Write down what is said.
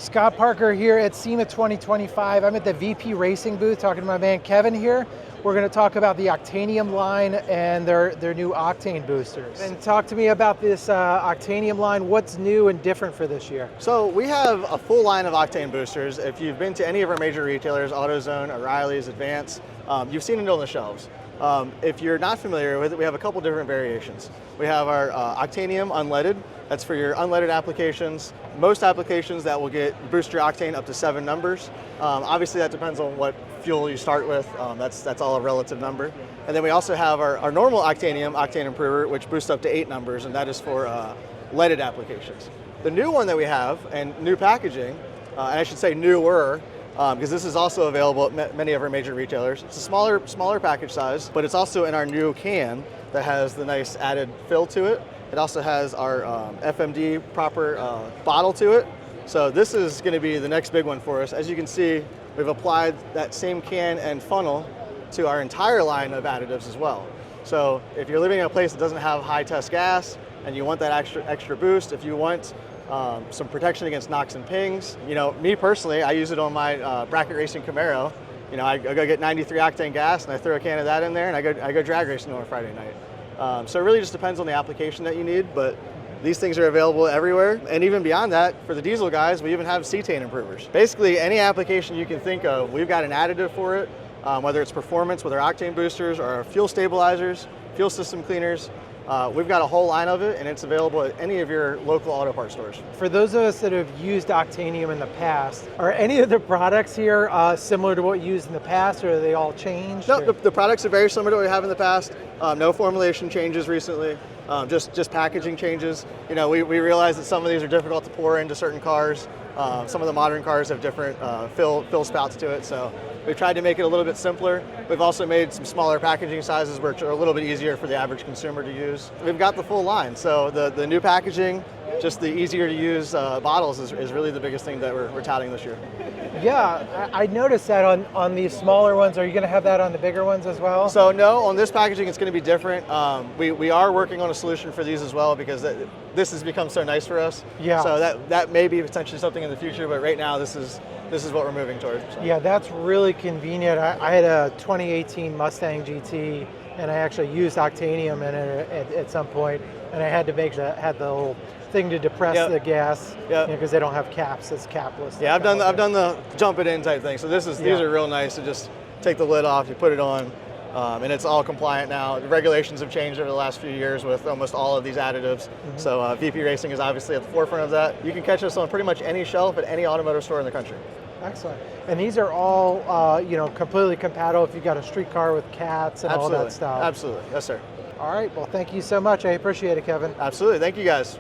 Scott Parker here at SEMA 2025. I'm at the VP Racing booth talking to my man Kevin here. We're going to talk about the Octanium line and their new octane boosters. And talk to me about this Octanium line. What's new and different for this year? So we have a full line of octane boosters. If you've been to any of our major retailers, AutoZone, O'Reilly's, Advance, you've seen it on the shelves. If you're not familiar with it, we have a couple different variations. We have our Octanium unleaded. That's for your unleaded applications. Most applications that will boost your octane up to 7 numbers. Obviously that depends on what fuel you start with. That's all a relative number. And then we also have our normal Octanium octane improver, which boosts up to 8 numbers, and that is for leaded applications. The new one that we have, and new packaging, and I should say newer, because this is also available at many of our major retailers. It's a smaller package size, but it's also in our new can that has the nice added fill to it. It also has our FMD proper bottle to it. So this is going to be the next big one for us. As you can see, we've applied that same can and funnel to our entire line of additives as well. So if you're living in a place that doesn't have high test gas and you want that extra boost, if you want some protection against knocks and pings, me personally, I use it on my bracket racing Camaro. I go get 93 octane gas and I throw a can of that in there and I go drag racing on a Friday night. So it really just depends on the application that you need, but these things are available everywhere. And even beyond that, for the diesel guys, we even have cetane improvers. Basically, any application you can think of, we've got an additive for it, whether it's performance with our octane boosters or our fuel stabilizers, fuel system cleaners. We've got a whole line of it, and it's available at any of your local auto parts stores. For those of us that have used Octanium in the past, are any of the products here similar to what you used in the past, or are they all changed? No, the products are very similar to what we have in the past. No formulation changes recently, just packaging changes. We realize that some of these are difficult to pour into certain cars. Some of the modern cars have different fill spouts to it, so we've tried to make it a little bit simpler. We've also made some smaller packaging sizes which are a little bit easier for the average consumer to use. We've got the full line, so the new packaging, just the easier to use bottles is really the biggest thing that we're touting this year. Yeah, I noticed that on these smaller ones. Are you going to have that on the bigger ones as well? So no, on this packaging it's going to be different. We are working on a solution for these as well because this has become so nice for us. Yeah. So that may be potentially something in the future, but right now this is what we're moving toward. So. Yeah, that's really convenient. I had a 2018 Mustang GT and I actually used Octanium in it at some point, and I had to make sure I had the little thing to depress the gas, because they don't have caps. It's capless. Yeah, I've done the jump it in type thing. So these are real nice to just take the lid off, you put it on, and it's all compliant now. The regulations have changed over the last few years with almost all of these additives. Mm-hmm. So VP Racing is obviously at the forefront of that. You can catch us on pretty much any shelf at any automotive store in the country. Excellent. And these are all completely compatible if you've got a street car with cats and all that stuff. Absolutely. Yes, sir. All right. Well, thank you so much. I appreciate it, Kevin. Absolutely. Thank you, guys.